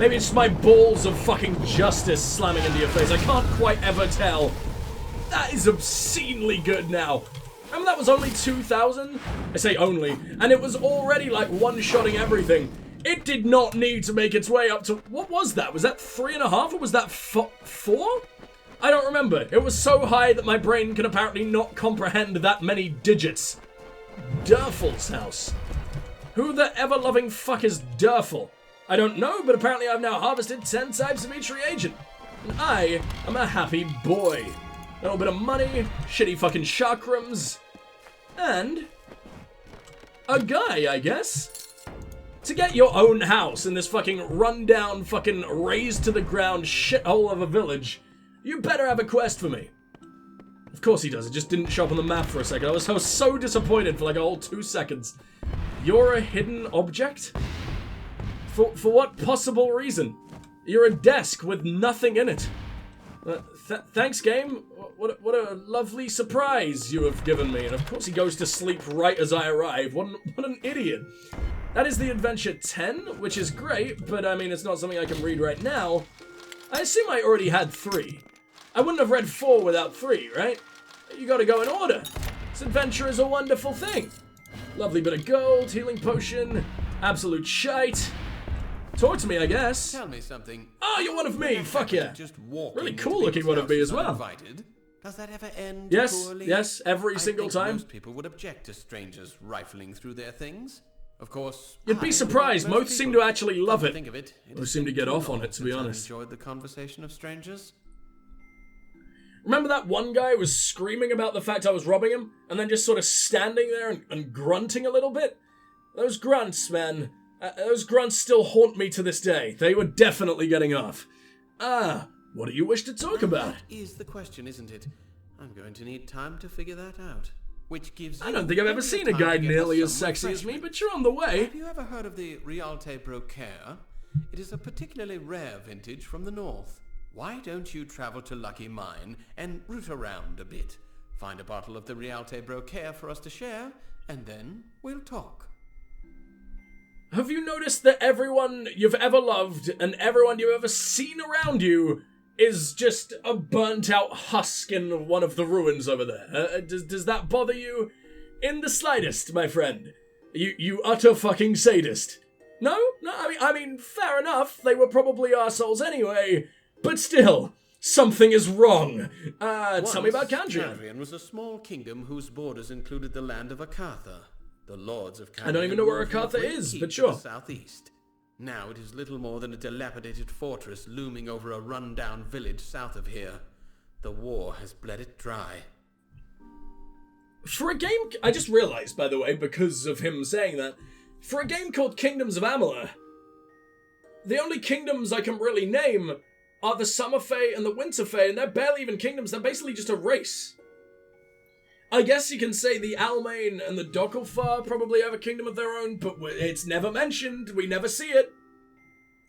Maybe it's my balls of fucking justice slamming into your face. I can't quite ever tell. That is obscenely good now. Remember that was only 2,000? I say only. And it was already like one-shotting everything. It did not need to make its way up to... What was that? Was that 3.5 or was that 4? I don't remember. It was so high that my brain can apparently not comprehend that many digits. Durfal's house. Who the ever-loving fuck is Durfal? I don't know, but apparently I've now harvested 10 types of each reagent. And I am a happy boy. A little bit of money, shitty fucking chakrams, and a guy, I guess. To get your own house in this fucking rundown, fucking razed-to-the-ground shithole of a village, you better have a quest for me. Of course he does, it just didn't show up on the map for a second. I was so disappointed for like a whole 2 seconds. You're a hidden object? For what possible reason? You're a desk with nothing in it. Thanks, game. What a lovely surprise you have given me. And of course he goes to sleep right as I arrive. What an idiot. That is the adventure 10, which is great, but I mean, it's not something I can read right now. I assume I already had 3. I wouldn't have read 4 without 3, right? You gotta go in order. This adventure is a wonderful thing. Lovely bit of gold, healing potion, absolute shite. Talk to me, I guess. Tell me something. Oh, you're one of me. Fuck yeah. Just really cool looking one of me as well. Uninvited. Does that ever end Yes, poorly? yes, every single time. Most people would object to strangers rifling through their things. Of course, you'd be surprised. Most seem to actually love it. Think of it. Most seem to get off on it, to be honest. Enjoyed the conversation of strangers. Remember that one guy who was screaming about the fact I was robbing him, and then just sort of standing there and grunting a little bit? Those grunts, man. Those grunts still haunt me to this day. They were definitely getting off. What do you wish to talk about? That is the question, isn't it? I'm going to need time to figure that out. Which gives I don't think I've ever seen a guy nearly as sexy as me, but you're on the way. Have you ever heard of the Realte Brocaire? It is a particularly rare vintage from the north. Why don't you travel to Lucky Mine and root around a bit? Find a bottle of the Realte Brocaire for us to share, and then we'll talk. Have you noticed that everyone you've ever loved and everyone you've ever seen around you is just a burnt-out husk in one of the ruins over there? Does that bother you in the slightest, my friend? You utter fucking sadist. No, I mean, fair enough. They were probably arseholes anyway, but still, something is wrong. Tell me about Candrian. Candrian was a small kingdom whose borders included the land of Akartha. The lords of Candrian I don't even know where Akartha is, but sure. Southeast. Now it is little more than a dilapidated fortress looming over a run-down village south of here. The war has bled it dry. For a game... I just realized, by the way, because of him saying that, for a game called Kingdoms of Amalur, the only kingdoms I can really name are the Summer Fae and the Winter Fae, and they're barely even kingdoms, they're basically just a race. I guess you can say the Almain and the Dokkalfar probably have a kingdom of their own, but it's never mentioned. We never see it.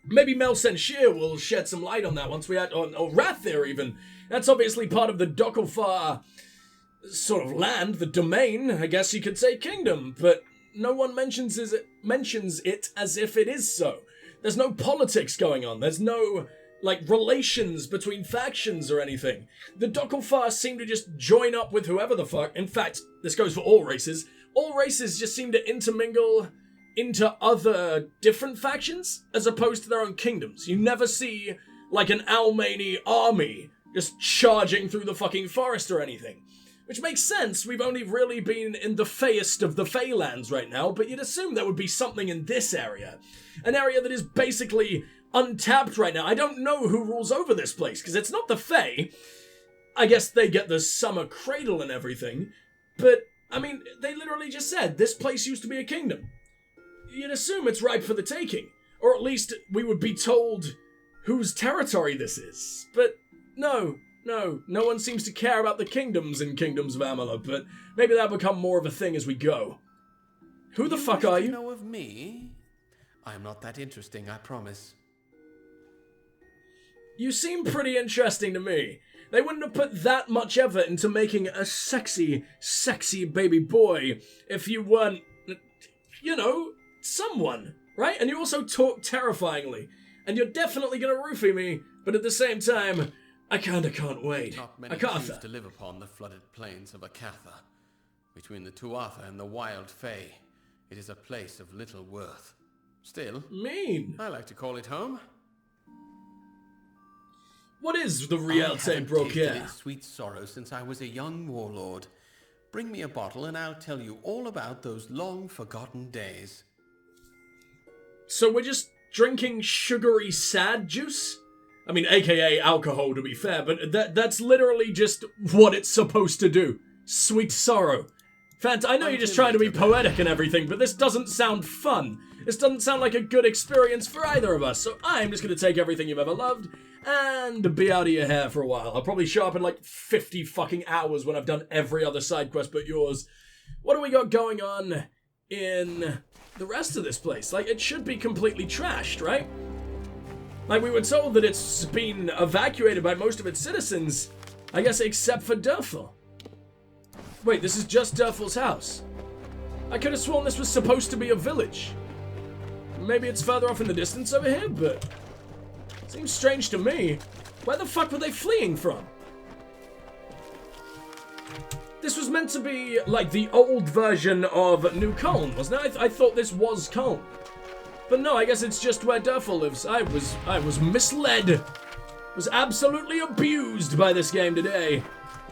Maybe Mel Senshir will shed some light on that once we had... Or Rathir, even. That's obviously part of the Dokkalfar sort of land, the domain, I guess you could say kingdom, but no one mentions it as if it is so. There's no politics going on. There's no... relations between factions or anything. The Dokkalfar seem to just join up with whoever the fuck. In fact, this goes for all races. All races just seem to intermingle into other different factions as opposed to their own kingdoms. You never see, an Almaini army just charging through the fucking forest or anything. Which makes sense. We've only really been in the Feyest of the Feylands right now, but you'd assume there would be something in this area. An area that is basically untapped right now. I don't know who rules over this place, because it's not the Fae. I guess they get the summer cradle and everything, but, I mean, they literally just said, this place used to be a kingdom. You'd assume it's ripe for the taking, or at least we would be told whose territory this is. But, no one seems to care about the kingdoms in Kingdoms of Amalur, but maybe that'll become more of a thing as we go. Who the fuck are you? You know of me? I'm not that interesting, I promise. You seem pretty interesting to me. They wouldn't have put that much effort into making a sexy, sexy baby boy if you weren't, someone, right? And you also talk terrifyingly. and you're definitely gonna roofie me, but at the same time, I kinda can't wait. Not many choose to live upon the flooded plains of Akatha. Between the Tuatha and the wild Fae, it is a place of little worth. Still, mean. I like to call it home. What is the Realte Brocaire? Its sweet sorrow since I was a young warlord. Bring me a bottle and I'll tell you all about those long-forgotten days. So we're just drinking sugary sad juice? I mean, aka alcohol to be fair, but that's literally just what it's supposed to do. Sweet sorrow. Fant, I know you're just trying to be poetic and everything, but this doesn't sound fun. This doesn't sound like a good experience for either of us, so I'm just gonna take everything you've ever loved and be out of your hair for a while. I'll probably show up in like 50 fucking hours when I've done every other side quest but yours. What do we got going on in the rest of this place? Like, it should be completely trashed, right? Like, we were told that it's been evacuated by most of its citizens, I guess except for Durful. Wait, this is just Durful's house. I could have sworn this was supposed to be a village. Maybe it's further off in the distance over here, but seems strange to me. Where the fuck were they fleeing from? This was meant to be like the old version of New Colne, wasn't it? I thought this was Colne. But no, I guess it's just where Durful lives. I was misled. Was absolutely abused by this game today.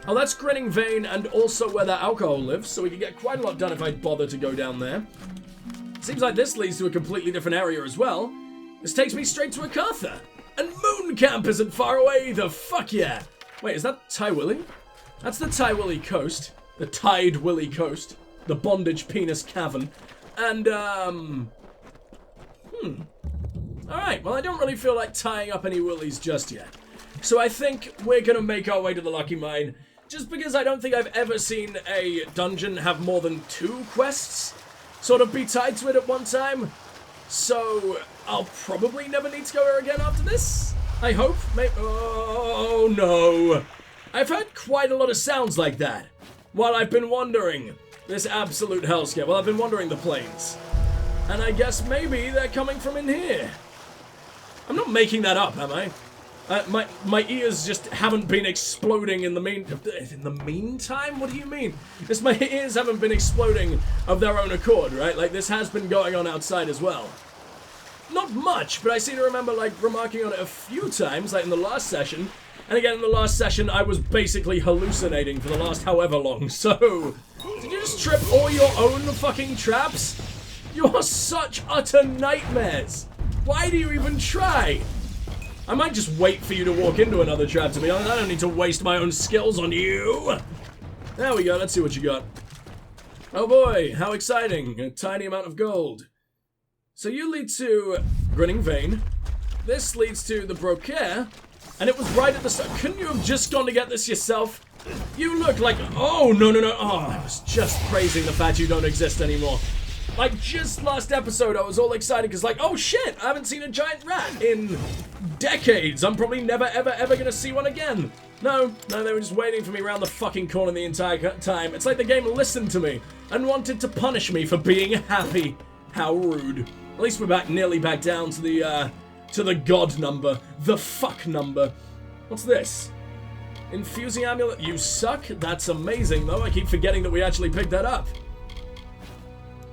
Oh, that's Grinning Vein and also where that alcohol lives, so we can get quite a lot done if I bother to go down there. Seems like this leads to a completely different area as well. This takes me straight to Akatha. And Moon Camp isn't far away either, fuck yeah. Wait, is that Tywilly? That's the Tywilly Coast. The Tide Willy Coast. The Bondage Penis Cavern. And, Alright, well I don't really feel like tying up any willies just yet. So I think we're gonna make our way to the Lucky Mine, just because I don't think I've ever seen a dungeon have more than 2 quests sort of be tied to it at one time. So I'll probably never need to go here again after this. I hope. Oh no. I've heard quite a lot of sounds like that while I've been wandering this absolute hellscape. Well, I've been wandering the plains. And I guess maybe they're coming from in here. I'm not making that up, am I? My ears just haven't been exploding in the meantime? What do you mean? My ears haven't been exploding of their own accord, right? Like, this has been going on outside as well. Not much, but I seem to remember, like, remarking on it a few times, like in the last session. And again, in the last session, I was basically hallucinating for the last however long. So, did you just trip all your own fucking traps? You are such utter nightmares. Why do you even try? I might just wait for you to walk into another trap, to be honest. I don't need to waste my own skills on you. There we go, let's see what you got. Oh boy, how exciting. A tiny amount of gold. So you lead to Grinning Vein. This leads to the Brocaire. And it was right at the start. Couldn't you have just gone to get this yourself? You look like... Oh, no. Oh, I was just praising the fact you don't exist anymore. Like, just last episode, I was all excited because, like, oh shit, I haven't seen a giant rat in decades. I'm probably never, ever gonna see one again. No, they were just waiting for me around the fucking corner the entire time. It's like the game listened to me and wanted to punish me for being happy. How rude. At least we're nearly back down to the god number. The fuck number. What's this? Infusing amulet. You suck? That's amazing, though. I keep forgetting that we actually picked that up.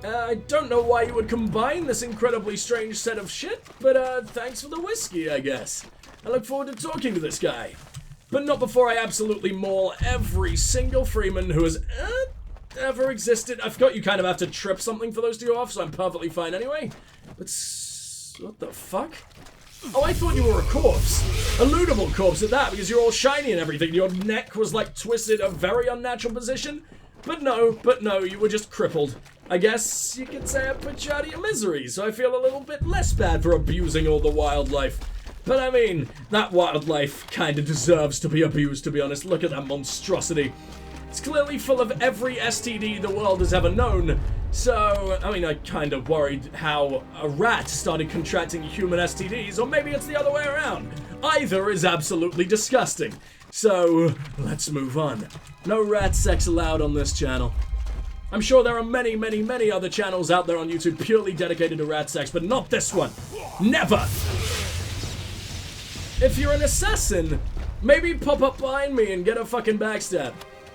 I don't know why you would combine this incredibly strange set of shit, but thanks for the whiskey, I guess. I look forward to talking to this guy. But not before I absolutely maul every single freeman who has ever existed. I forgot you kind of have to trip something for those to go off, so I'm perfectly fine anyway. But what the fuck? Oh, I thought you were a corpse. A lootable corpse at that, because you're all shiny and everything. Your neck was like twisted, a very unnatural position. But no, you were just crippled. I guess you could say I put you out of your misery, so I feel a little bit less bad for abusing all the wildlife. But I mean, that wildlife kinda deserves to be abused, to be honest. Look at that monstrosity. It's clearly full of every STD the world has ever known. So, I mean, I kind of worried how a rat started contracting human STDs, or maybe it's the other way around. Either is absolutely disgusting. So, let's move on. No rat sex allowed on this channel. I'm sure there are many other channels out there on YouTube purely dedicated to rat sex, but not this one. Never! if you're an assassin, maybe pop up behind me and get a fucking backstab.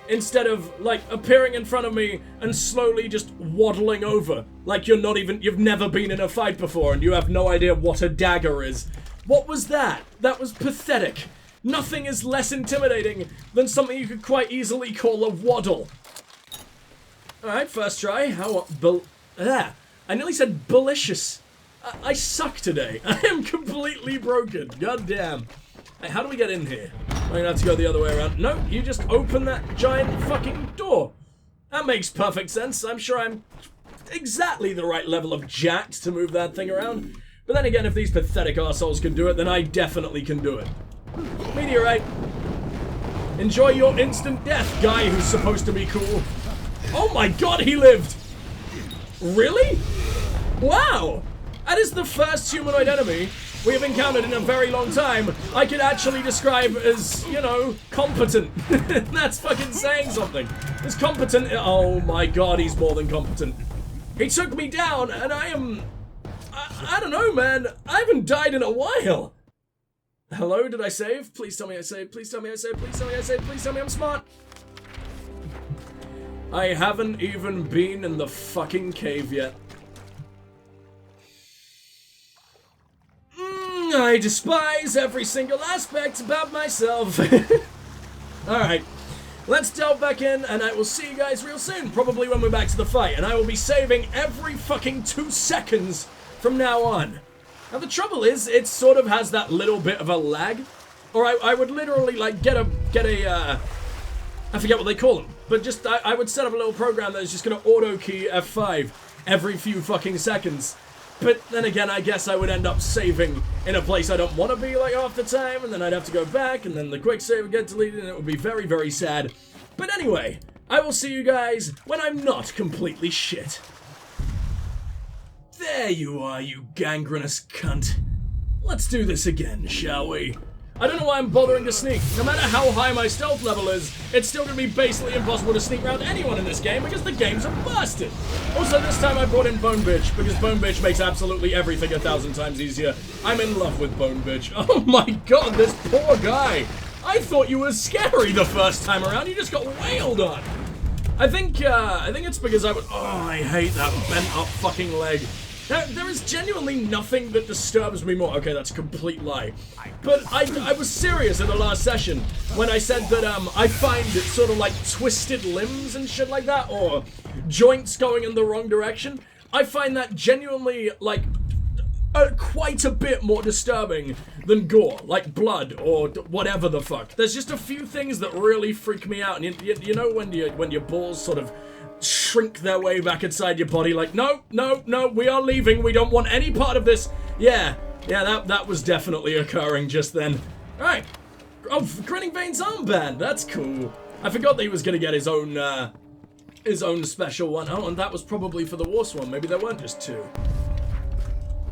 Instead of, like, appearing in front of me and slowly just waddling over. Like you've never been in a fight before and you have no idea what a dagger is. What was that? That was pathetic. Nothing is less intimidating than something you could quite easily call a waddle. Alright, first try. I nearly said delicious. I suck today. I am completely broken. God damn. Hey, how do we get in here? I'm gonna have to go the other way around. No, you just open that giant fucking door. That makes perfect sense. I'm sure I'm exactly the right level of jacked to move that thing around. But then again, if these pathetic arseholes can do it, then I definitely can do it. Meteorite. Enjoy your instant death, guy who's supposed to be cool. Oh my god, he lived! Really? Wow! That is the first humanoid enemy we have encountered in a very long time I could actually describe as, you know, competent. That's fucking saying something. It's competent. Oh my god, he's more than competent. He took me down, and I don't know, man. I haven't died in a while. Hello, did I save? Please tell me I saved. Please tell me I saved. Please tell me I saved. Please tell me I'm smart. I haven't even been in the fucking cave yet. I despise every single aspect about myself. Alright, let's delve back in, and I will see you guys real soon, probably when we're back to the fight, and I will be saving every fucking 2 seconds from now on. Now the trouble is, it sort of has that little bit of a lag, or I would literally, like, get a I forget what they call them, but just, I would set up a little program that is just gonna auto-key F5 every few fucking seconds. But then again, I guess I would end up saving in a place I don't want to be like half the time, and then I'd have to go back, and then the quick save would get deleted, and it would be very, very sad. But anyway, I will see you guys when I'm not completely shit. There you are, you gangrenous cunt. Let's do this again, shall we? I don't know why I'm bothering to sneak. No matter how high my stealth level is, it's still going to be basically impossible to sneak around anyone in this game because the games are busted. Also, this time I brought in Bone Bitch because Bone Bitch makes absolutely everything 1,000 times easier. I'm in love with Bone Bitch. Oh my god, this poor guy. I thought you were scary the first time around. You just got wailed on. I think it's because I hate that bent up fucking leg. There is genuinely nothing that disturbs me more. Okay, that's a complete lie. But I was serious in the last session when I said that I find it sort of like twisted limbs and shit like that, or joints going in the wrong direction. I find that genuinely, like, quite a bit more disturbing than gore, like blood or whatever the fuck. There's just a few things that really freak me out, and you know when your balls sort of shrink their way back inside your body, like, no, we are leaving, we don't want any part of this. Yeah, that was definitely occurring just then. Alright. Oh, Grinning Veins armband, that's cool. I forgot that he was gonna get his own special one. Oh, and that was probably for the Warswan, maybe there weren't just 2.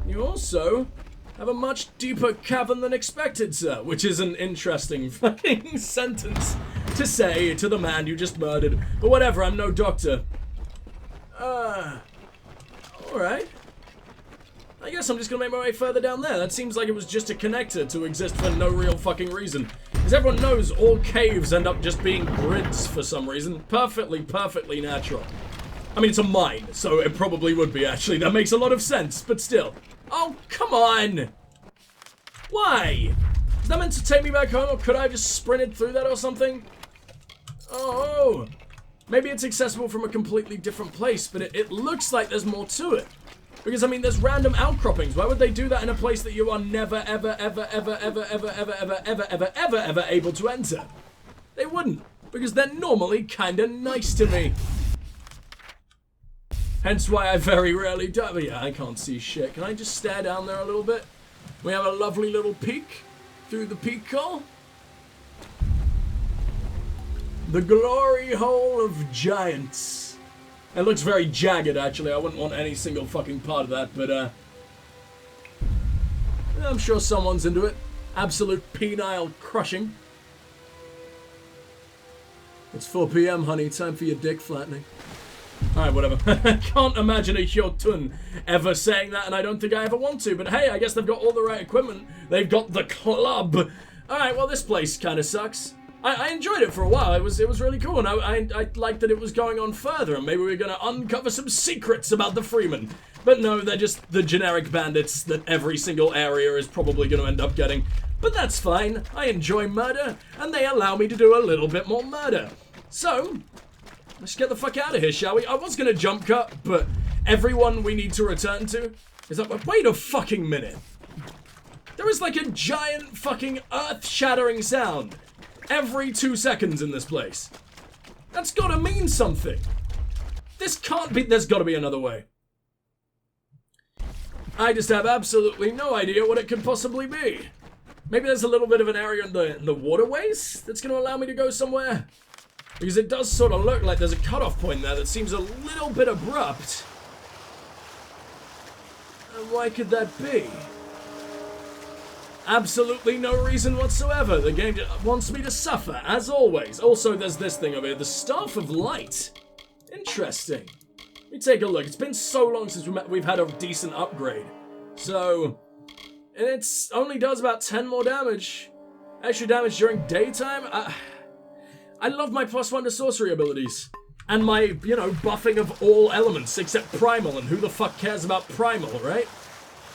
You also have a much deeper cavern than expected, sir, which is an interesting fucking sentence to say to the man you just murdered. But whatever, I'm no doctor. Alright. I guess I'm just gonna make my way further down there. That seems like it was just a connector to exist for no real fucking reason. As everyone knows, all caves end up just being grids for some reason. Perfectly natural. I mean, it's a mine, so it probably would be, actually. That makes a lot of sense, but still. Oh, come on! Why? Is that meant to take me back home, or could I have just sprinted through that or something? Oh, maybe it's accessible from a completely different place, but it looks like there's more to it. Because, I mean, there's random outcroppings. Why would they do that in a place that you are never, ever able to enter? They wouldn't, because they're normally kinda nice to me. Hence why I very rarely die. But yeah, I can't see shit. Can I just stare down there a little bit? We have a lovely little peek through the peak hole. The glory hole of giants. It looks very jagged, actually. I wouldn't want any single fucking part of that, but I'm sure someone's into it. Absolute penile crushing. It's 4 PM, honey. Time for your dick flattening. Alright, whatever. I can't imagine a Jotun ever saying that, and I don't think I ever want to. But hey, I guess they've got all the right equipment. They've got the club. Alright, well, this place kind of sucks. I enjoyed it for a while. It was really cool, and I liked that it was going on further, and maybe we were going to uncover some secrets about the Freemen. But no, they're just the generic bandits that every single area is probably going to end up getting. But that's fine. I enjoy murder, and they allow me to do a little bit more murder. So, let's get the fuck out of here, shall we? I was going to jump cut, but everyone we need to return to is up. Wait a fucking minute. There is like a giant fucking earth-shattering sound every 2 seconds in this place. That's gotta mean something. This can't be. There's gotta be another way. I just have absolutely no idea what it could possibly be. Maybe there's a little bit of an area in the waterways that's gonna allow me to go somewhere. Because it does sort of look like there's a cutoff point there that seems a little bit abrupt. And why could that be? Absolutely no reason whatsoever. The game wants me to suffer, as always. Also, there's this thing over here, the Staff of Light. Interesting. Let me take a look. It's been so long since we've had a decent upgrade. So, and it only does about 10 more damage. Extra damage during daytime. I love my +1 to sorcery abilities. And my, you know, buffing of all elements except primal. And who the fuck cares about primal, right?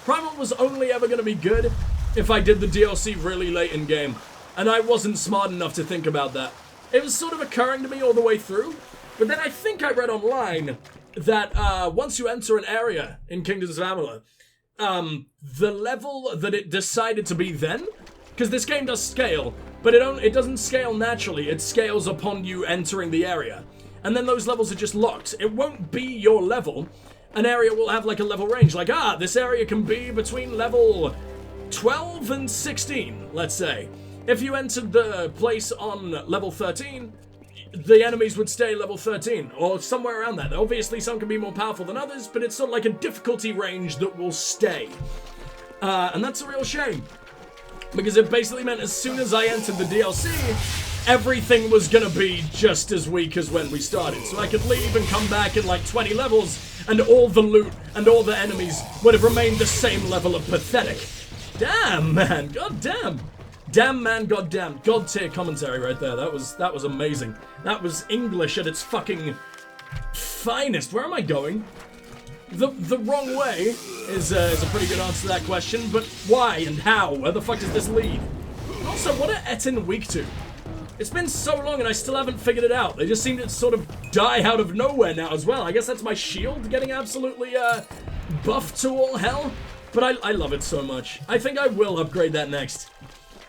Primal was only ever going to be good if I did the DLC really late in game, and I wasn't smart enough to think about that. It was sort of occurring to me all the way through, but then I think I read online that once you enter an area in Kingdoms of Amalur, the level that it decided to be then, because this game does scale, but it doesn't scale naturally, it scales upon you entering the area, and then those levels are just locked. It won't be your level. An area will have like a level range, like, this area can be between level 12 and 16, let's say. If you entered the place on level 13, the enemies would stay level 13, or somewhere around that. Obviously, some can be more powerful than others, but it's sort of like a difficulty range that will stay. And that's a real shame, because it basically meant as soon as I entered the DLC, everything was gonna be just as weak as when we started. So I could leave and come back in like 20 levels, and all the loot and all the enemies would have remained the same level of pathetic. Damn, man. God damn. Damn, man. God damn. God tier commentary right there. That was amazing. That was English at its fucking finest. Where am I going? The wrong way is a pretty good answer to that question, but why and how? Where the fuck does this lead? Also, what are Etten weak to? It's been so long and I still haven't figured it out. They just seem to sort of die out of nowhere now as well. I guess that's my shield getting absolutely buffed to all hell. But I love it so much. I think I will upgrade that next.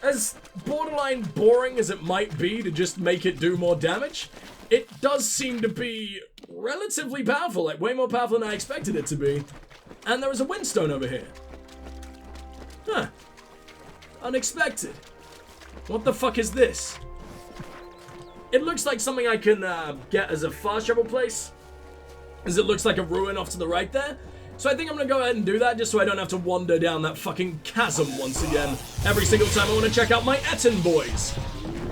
As borderline boring as it might be to just make it do more damage, it does seem to be relatively powerful, like way more powerful than I expected it to be. And there is a windstone over here. Huh. Unexpected. What the fuck is this? It looks like something I can get as a fast travel place, as it looks like a ruin off to the right there. So I think I'm gonna go ahead and do that just so I don't have to wander down that fucking chasm once again. Every single time I want to check out my Etten boys.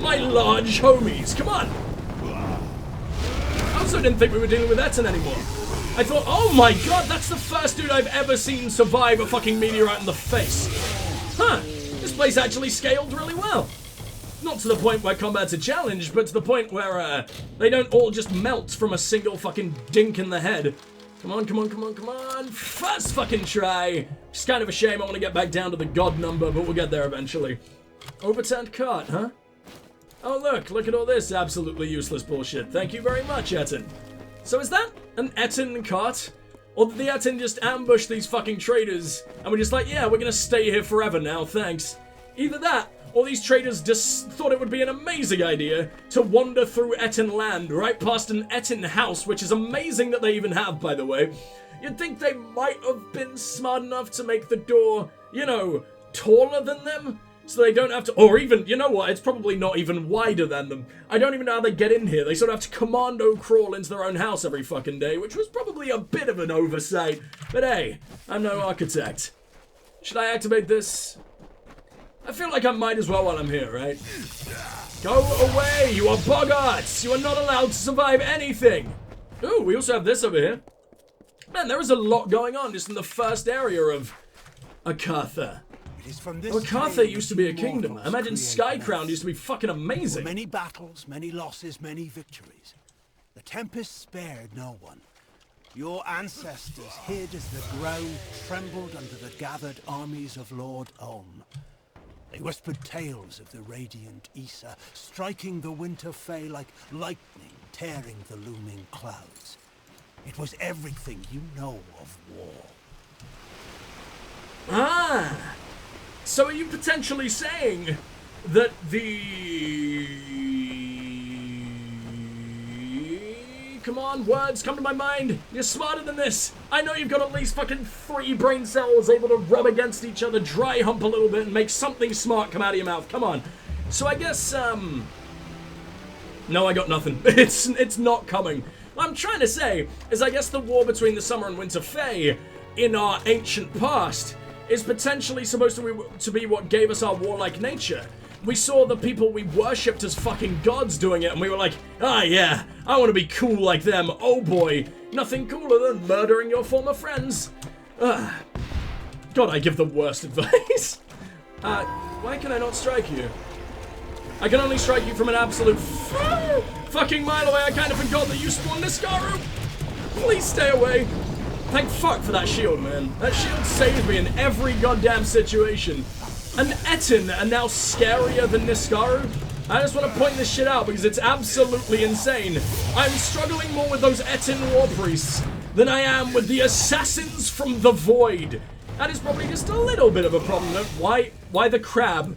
My large homies. Come on. I also didn't think we were dealing with Etten anymore. I thought, oh my god, that's the first dude I've ever seen survive a fucking meteorite in the face. Huh. This place actually scaled really well. Not to the point where combat's a challenge, but to the point where they don't all just melt from a single fucking dink in the head. Come on, come on, come on, come on. First fucking try. It's kind of a shame I want to get back down to the god number, but we'll get there eventually. Overturned cart, huh? Oh, look at all this absolutely useless bullshit. Thank you very much, Etten. So is that an Etten cart? Or did the Etten just ambush these fucking traders, and we're just like, yeah, we're gonna stay here forever now, thanks. Either that, or these traders just thought it would be an amazing idea to wander through Etten land, right past an Etten house, which is amazing that they even have, by the way. You'd think they might have been smart enough to make the door, you know, taller than them, so they don't have to, or even, you know what, it's probably not even wider than them. I don't even know how they get in here. They sort of have to commando crawl into their own house every fucking day, which was probably a bit of an oversight. But hey, I'm no architect. Should I activate this? I feel like I might as well while I'm here, right? Go away, you are boggarts! You are not allowed to survive anything! Ooh, we also have this over here. Man, there is a lot going on just in the first area of Akartha. Akartha used to be a kingdom. I imagine Skycrown used to be fucking amazing. Many battles, many losses, many victories. The Tempest spared no one. Your ancestors hid as the ground trembled under the gathered armies of Lord Ulm. They whispered tales of the radiant Issa, striking the winter Fae like lightning, tearing the looming clouds. It was everything you know of war. Ah! So are you potentially saying that the... Come on, words, come to my mind. You're smarter than this. I know you've got at least fucking 3 brain cells able to rub against each other, dry hump a little bit, and make something smart come out of your mouth. Come on. So I guess, no, I got nothing. It's not coming. What I'm trying to say is I guess the war between the Summer and Winter Fae in our ancient past is potentially supposed to be what gave us our warlike nature. We saw the people we worshipped as fucking gods doing it, and we were like, ah yeah, I want to be cool like them. Oh boy, nothing cooler than murdering your former friends. God, I give the worst advice. Why can I not strike you? I can only strike you from an absolute fucking mile away. I kind of forgot that you spawned Niskaru. Please stay away. Thank fuck for that shield, man. That shield saved me in every goddamn situation. An Etin are now scarier than Niskaru? I just want to point this shit out because it's absolutely insane. I'm struggling more with those Etin war priests than I am with the assassins from the Void. That is probably just a little bit of a problem. Why the crab?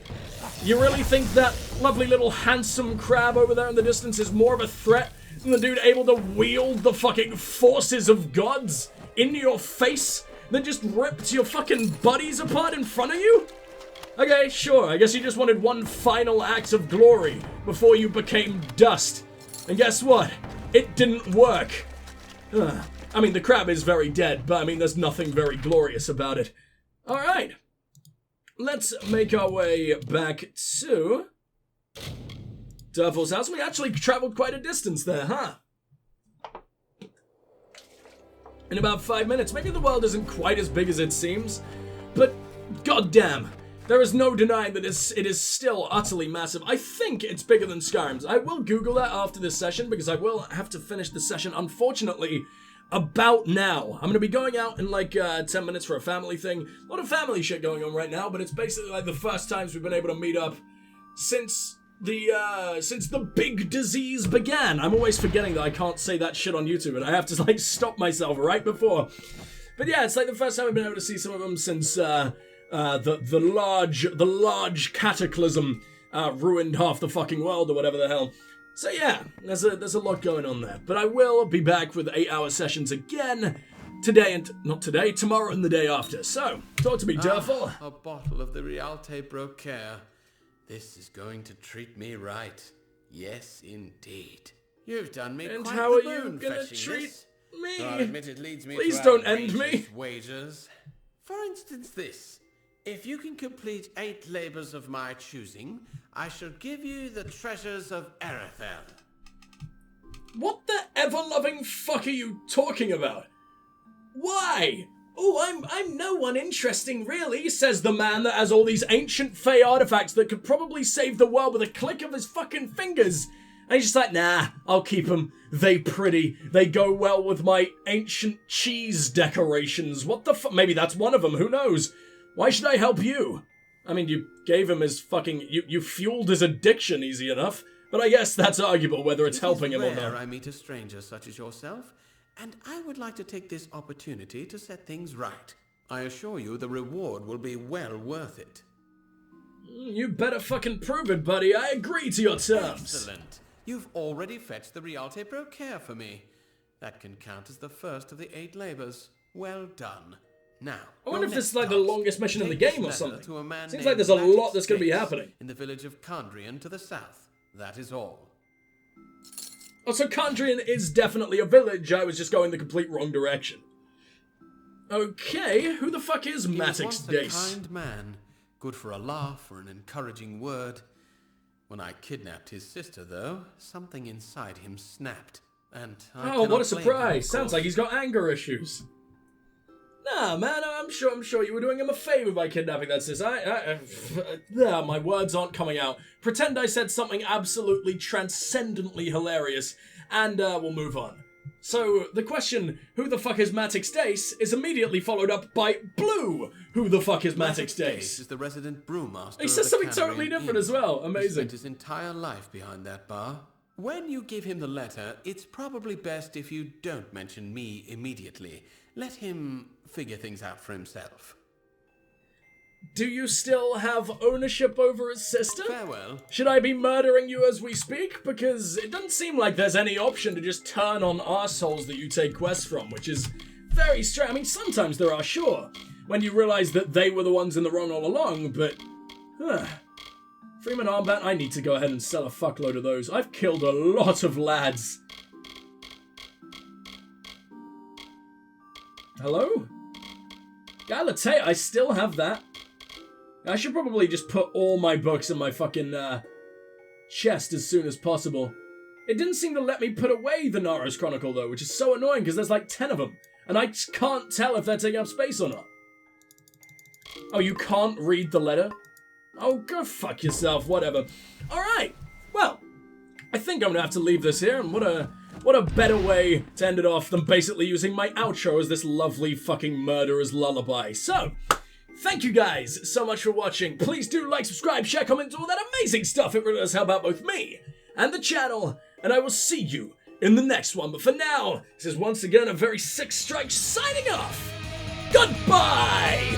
You really think that lovely little handsome crab over there in the distance is more of a threat than the dude able to wield the fucking forces of gods into your face that just ripped your fucking buddies apart in front of you? Okay, sure, I guess you just wanted one final act of glory before you became dust. And guess what? It didn't work. I mean, the crab is very dead, but I mean, there's nothing very glorious about it. Alright. Let's make our way back to Durfal's house. We actually traveled quite a distance there, huh? In about 5 minutes. Maybe the world isn't quite as big as it seems, but goddamn. There is no denying that it is still utterly massive. I think it's bigger than Skyrim's. I will Google that after this session because I will have to finish the session, unfortunately, about now. I'm going to be going out in like 10 minutes for a family thing. A lot of family shit going on right now, but it's basically like the first times we've been able to meet up since the big disease began. I'm always forgetting that I can't say that shit on YouTube and I have to like stop myself right before. But yeah, it's like the first time we've been able to see some of them since the large cataclysm ruined half the fucking world or whatever the hell. So yeah, there's a lot going on there. But I will be back with 8-hour sessions again today and not today, tomorrow and the day after. So talk to me, Durfal. A bottle of the Rialte Brocaire. This is going to treat me right. Yes, indeed. You've done me and quite how are the you boon gonna fetching treat this. me? I admit it leads me Please to don't end me. outrageous wagers. For instance, this. If you can complete 8 labors of my choosing, I shall give you the treasures of Erectile. What the ever-loving fuck are you talking about? Why? Oh, I'm no one interesting, really, says the man that has all these ancient Fey artifacts that could probably save the world with a click of his fucking fingers. And he's just like, nah, I'll keep them. They pretty. They go well with my ancient cheese decorations. What the fuck? Maybe that's one of them, who knows? Why should I help you? I mean, you gave him his fucking... You fueled his addiction easy enough. But I guess that's arguable whether it's helping him or not. I meet a stranger such as yourself, and I would like to take this opportunity to set things right. I assure you the reward will be well worth it. You better fucking prove it, buddy. I agree to your terms. Excellent. You've already fetched the Rialte Brocaire for me. That can count as the first of the 8 labors. Well done. Now, I wonder if this is like the longest mission in the game or something. Seems like there's a Nomadic lot that's going to be happening. In the village of Kandrian to the south. That is all. Oh, so Kandrian is definitely a village. I was just going the complete wrong direction. Okay, who the fuck is Matix Dace? A kind man, good for a laugh or an encouraging word. When I kidnapped his sister, though, something inside him snapped. And I Oh, what a cannot blame him, surprise! of Sounds course. like he's got anger issues. Nah, man, I'm sure you were doing him a favor by kidnapping that sis. My words aren't coming out. Pretend I said something absolutely transcendently hilarious, and we'll move on. So, the question, who the fuck is Matix Dace, is immediately followed up by Blue, who the fuck is Matix Dace? is the resident brewmaster. He of says the something Cannery totally and different Inn. as well. He Amazing. spent his entire life behind that bar. When you give him the letter, it's probably best if you don't mention me immediately. Let him figure things out for himself. Do you still have ownership over his sister? Farewell. Should I be murdering you as we speak? Because it doesn't seem like there's any option to just turn on arseholes that you take quests from, which is very strange. I mean, sometimes there are, sure, when you realize that they were the ones in the wrong all along, but... Freeman armband, I need to go ahead and sell a fuckload of those. I've killed a lot of lads. Hello? Galate, I still have that. I should probably just put all my books in my fucking, chest as soon as possible. It didn't seem to let me put away the Naros Chronicle, though, which is so annoying, because there's like 10 of them. And I just can't tell if they're taking up space or not. Oh, you can't read the letter? Oh, go fuck yourself, whatever. Alright, well, I think I'm gonna have to leave this here, and what a better way to end it off than basically using my outro as this lovely fucking murderer's lullaby. So, thank you guys so much for watching. Please do like, subscribe, share, comment, all that amazing stuff. It really does help out both me and the channel, and I will see you in the next one. But for now, this is once again a very sick strike signing off. Goodbye!